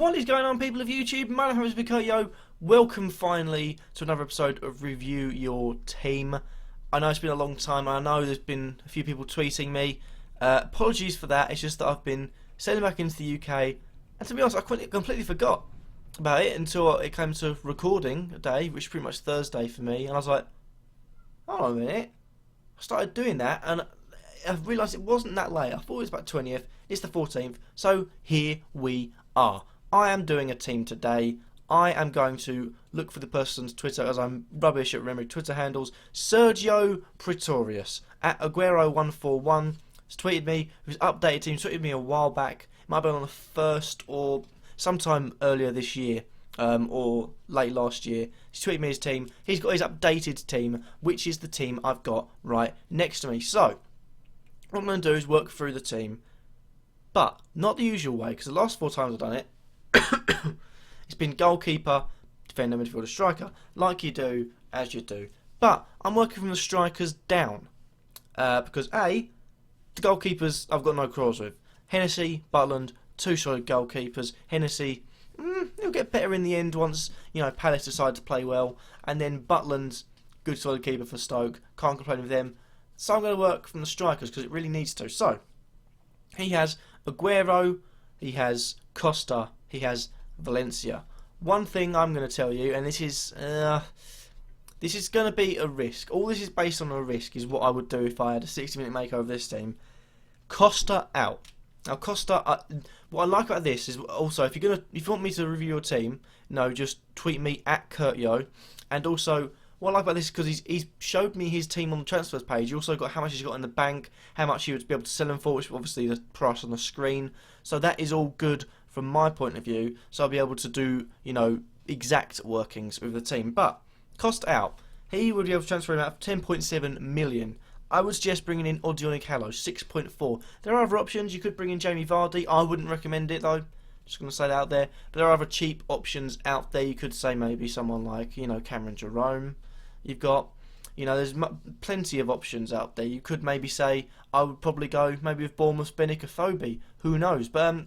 What is going on, people of YouTube? My name is Kurtyoy. Welcome finally to another episode of Review Your Team. I know it's been a long time. I know there's been a few people tweeting me. Apologies for that. It's just that I've been sailing back into the UK, and to be honest, I completely forgot about it until it came to recording a day, which is pretty much Thursday for me. And I was like, hold on a minute. I started doing that, and I realised it wasn't that late. I thought it was about 20th. It's the 14th. So here we are. I am doing a team today. I am going to look for the person's Twitter, as I'm rubbish at remembering Twitter handles. Sergio Pretorius at Aguero141s tweeted me. Who's updated team, tweeted me a while back. It might have been on the 1st or sometime earlier this year, or late last year. He's tweeted me his team. He's got his updated team, which is the team I've got right next to me. So what I'm going to do is work through the team, but not the usual way, because the last 4 times I've done it, it's been goalkeeper, defender, midfielder, striker, like you do, as you do. But I'm working from the strikers down, because A, the goalkeepers I've got no quarrels with. Hennessy, Butland, 2 solid goalkeepers. Hennessy, he'll get better in the end once, Palace decide to play well. And then Butland's good solid keeper for Stoke, can't complain with them. So I'm going to work from the strikers because it really needs to. So, he has Aguero, he has Costa, he has Valencia. One thing I'm going to tell you, and this is going to be a risk. All this is based on a risk, is what I would do if I had a 60-minute makeover of this team. Costa out. Now Costa, what I like about this is also, if you want me to review your team, just tweet me at Kurtyoy. And also, what I like about this is because he's showed me his team on the transfers page. He also got how much he's got in the bank, how much he would be able to sell him for, which is obviously the price on the screen. So that is all good from my point of view. So I'll be able to do, exact workings with the team. But Costa out, he would be able to transfer him out for 10.7 million. I would suggest bringing in Odion Ighalo, 6.4. There are other options. You could bring in Jamie Vardy. I wouldn't recommend it though. Just going to say that out there. But there are other cheap options out there. You could say maybe someone like, Cameron Jerome. You've got, there's plenty of options out there. You could maybe say, I would probably go maybe with Bournemouth's Benik Afobe. Who knows? But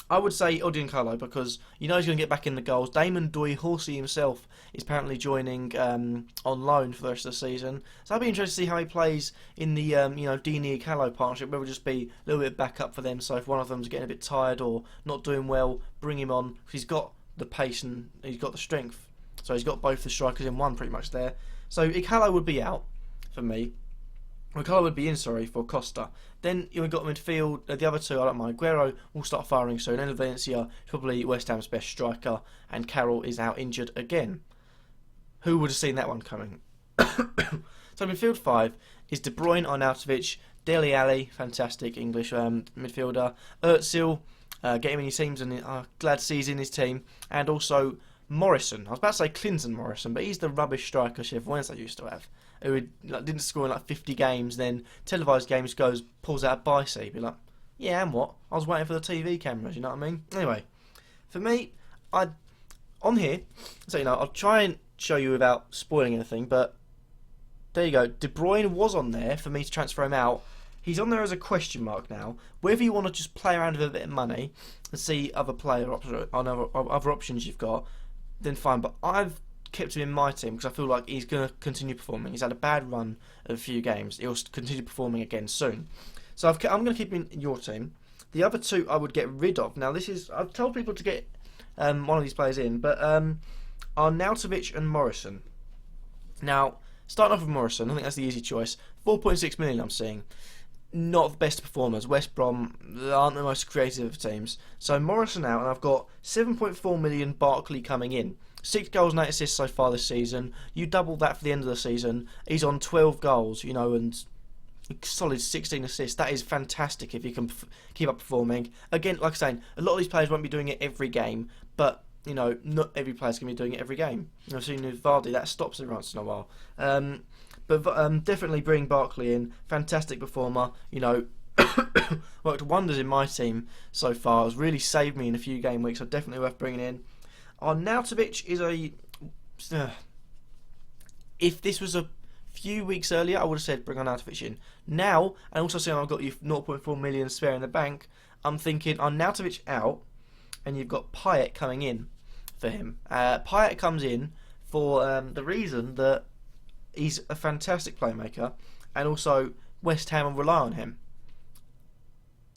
I would say Odion Ighalo because he's going to get back in the goals. Damon Doy Horsey himself is apparently joining on loan for the rest of the season. So I'd be interested to see how he plays in the Dini Ighalo partnership. Where it will just be a little bit of backup for them. So if one of them's getting a bit tired or not doing well, bring him on. Because he's got the pace and he's got the strength. So he's got both the strikers in one pretty much there. So Ighalo would be out for me. Ighalo would be in, for Costa. Then you've got midfield. The other two, I don't mind. Aguero will start firing soon. And Valencia is probably West Ham's best striker. And Carroll is out injured again. Who would have seen that one coming? So midfield 5 is De Bruyne, Arnautovic, Dele Alli, fantastic English midfielder. Özil, get him in his teams, and glad to see he's in his team. And also Morrison. I was about to say Clinton Morrison, but he's the rubbish striker Sheffield Wednesday used to have. Who didn't score in 50 games, then televised games pulls out a bicep. Be like, yeah, and what? I was waiting for the TV cameras, you know what I mean? Anyway, for me, on here, so I'll try and show you without spoiling anything, but there you go. De Bruyne was on there for me to transfer him out. He's on there as a question mark now. Whether you want to just play around with a bit of money and see other other options you've got, then fine. But I've kept him in my team because I feel like he's going to continue performing. He's had a bad run of a few games. He'll continue performing again soon. So I'm going to keep him in your team. The other 2 I would get rid of. Now I've told people to get one of these players in, but Arnautovic and Morrison. Now, starting off with Morrison, I think that's the easy choice. 4.6 million I'm seeing. Not the best performers. West Brom aren't the most creative of teams. So Morrison out, and I've got 7.4 million Barkley coming in. 6 goals and 8 assists so far this season. You double that for the end of the season. He's on 12 goals, and solid 16 assists. That is fantastic if you can keep up performing. Again, like I'm saying, a lot of these players won't be doing it every game, but not every player's going to be doing it every game. I've seen with Vardy, that stops every once in a while. But definitely bring Barkley in. Fantastic performer. Worked wonders in my team so far. Has really saved me in a few game weeks. So definitely worth bringing in. Arnautovic is if this was a few weeks earlier, I would have said bring Arnautovic in. Now, and also saying I've got you 0.4 million spare in the bank, I'm thinking Arnautovic out, and you've got Payet coming in for him. Payet comes in for the reason that he's a fantastic playmaker, and also West Ham will rely on him.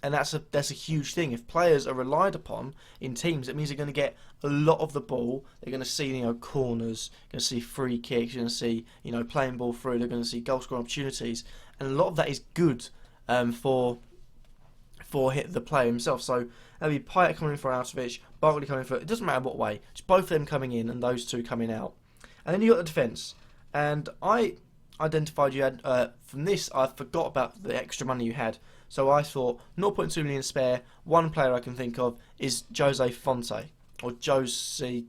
And that's a huge thing. If players are relied upon in teams, it means they're going to get a lot of the ball. They're going to see corners, going to see free kicks, you're going to see playing ball through. They're going to see goal scoring opportunities, and a lot of that is good for the player himself. So that'll be Payet coming in for Arnautovic, Barkley coming for. It doesn't matter what way. Just both of them coming in and those two coming out. And then you got the defence. And I identified you had from this. I forgot about the extra money you had. So I thought 0.2 million spare. One player I can think of is Jose Fonte or Jose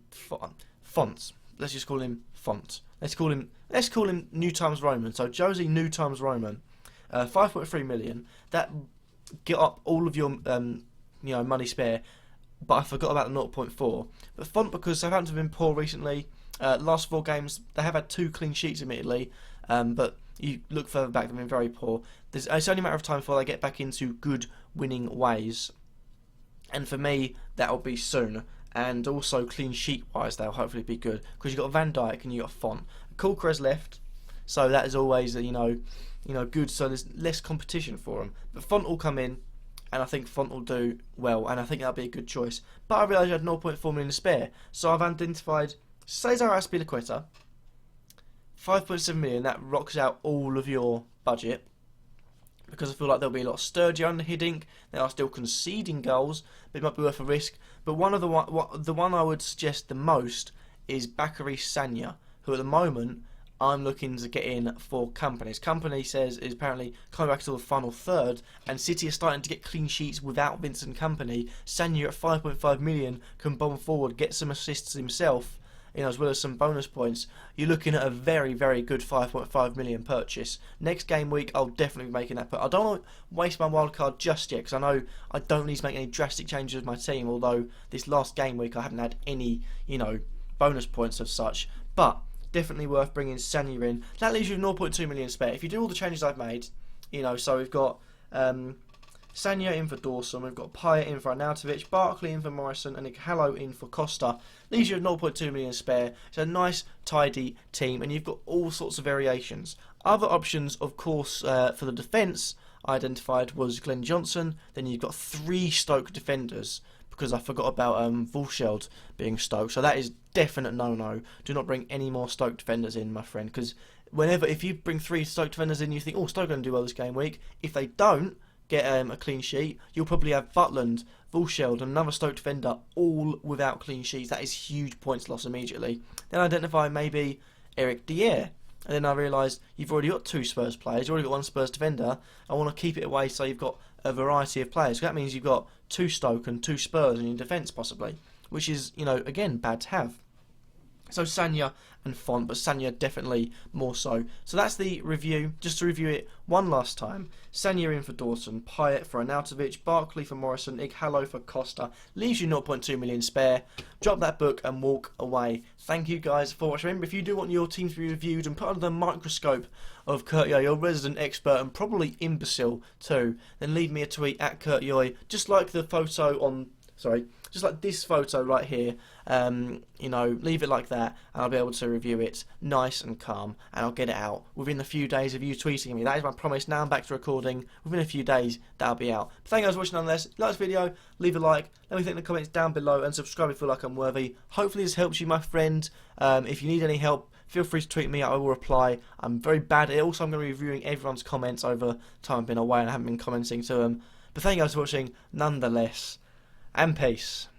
Fonts. Let's just call him Font. Let's call him New Times Roman. So Jose New Times Roman, 5.3 million. That get up all of your money spare. But I forgot about the 0.4. But Font, because Southampton have been poor recently. Last 4 games they have had 2 clean sheets admittedly, but you look further back, they've been very poor. It's only a matter of time before they get back into good winning ways, and for me that will be soon. And also clean sheet wise, they'll hopefully be good because you've got Van Dijk and you've got Font. Corker's left, so that is always good. So there's less competition for them. But Font will come in, and I think Font will do well, and I think that'll be a good choice. But I realised you had 0.4 million to spare, so I've identified Cesar Azpilicueta, 5.7 million. That rocks out all of your budget, because I feel like there'll be a lot sturdier under Hiddink. They are still conceding goals, but it might be worth a risk. But the one I would suggest the most is Bakary Sagna, who at the moment I'm looking to get in for Company. Company says is apparently coming back to the final third, and City are starting to get clean sheets without Vincent Company. Sagna at 5.5 million can bomb forward, get some assists himself, as well as some bonus points. You're looking at a very, very good 5.5 million purchase. Next game week, I'll definitely be making that. But I don't want to waste my wildcard just yet, because I know I don't need to make any drastic changes with my team, although this last game week I haven't had any, bonus points of such. But definitely worth bringing Sagna in. That leaves you with 0.2 million spare. If you do all the changes I've made, so we've got Sagna in for Dawson, we've got Payet in for Arnautovic, Barkley in for Morrison, and Ighalo in for Costa. Leaves you with 0.2 million spare. It's a nice, tidy team, and you've got all sorts of variations. Other options, of course, for the defence I identified was Glenn Johnson. Then you've got 3 Stoke defenders, because I forgot about Vulsheld being Stoke. So that is definite no-no. Do not bring any more Stoke defenders in, my friend, because if you bring 3 Stoke defenders in, you think, oh, Stoke are going to do well this game week. If they don't get a clean sheet, you'll probably have Butland, Vulsheld, and another Stoke defender all without clean sheets. That is huge points loss immediately. Then I identify maybe Eric Dier, and then I realised you've already got 2 Spurs players, you've already got 1 Spurs defender. I want to keep it away so you've got a variety of players. So that means you've got 2 Stoke and 2 Spurs in your defence possibly, which is, again, bad to have. So Sagna and Font, but Sagna definitely more so. So that's the review. Just to review it one last time. Sagna in for Dawson, Payet for Arnautovic, Barkley for Morrison, Ighalo for Costa. Leaves you 0.2 million spare. Drop that book and walk away. Thank you guys for watching. Remember, if you do want your team to be reviewed and put under the microscope of Kurtyoy, your resident expert and probably imbecile too, then leave me a tweet at Kurtyoy, just like the photo on... just like this photo right here, leave it like that, and I'll be able to review it nice and calm, and I'll get it out within a few days of you tweeting me. That is my promise. Now I'm back to recording. Within a few days, that'll be out. But thank you guys for watching nonetheless. Like this video, leave a like, let me think in the comments down below, and subscribe if you feel like I'm worthy. Hopefully this helps you, my friend. If you need any help, feel free to tweet me, I will reply. I'm very bad at it. Also, I'm going to be reviewing everyone's comments over time I've been away and I haven't been commenting to them. But thank you guys for watching nonetheless. And peace.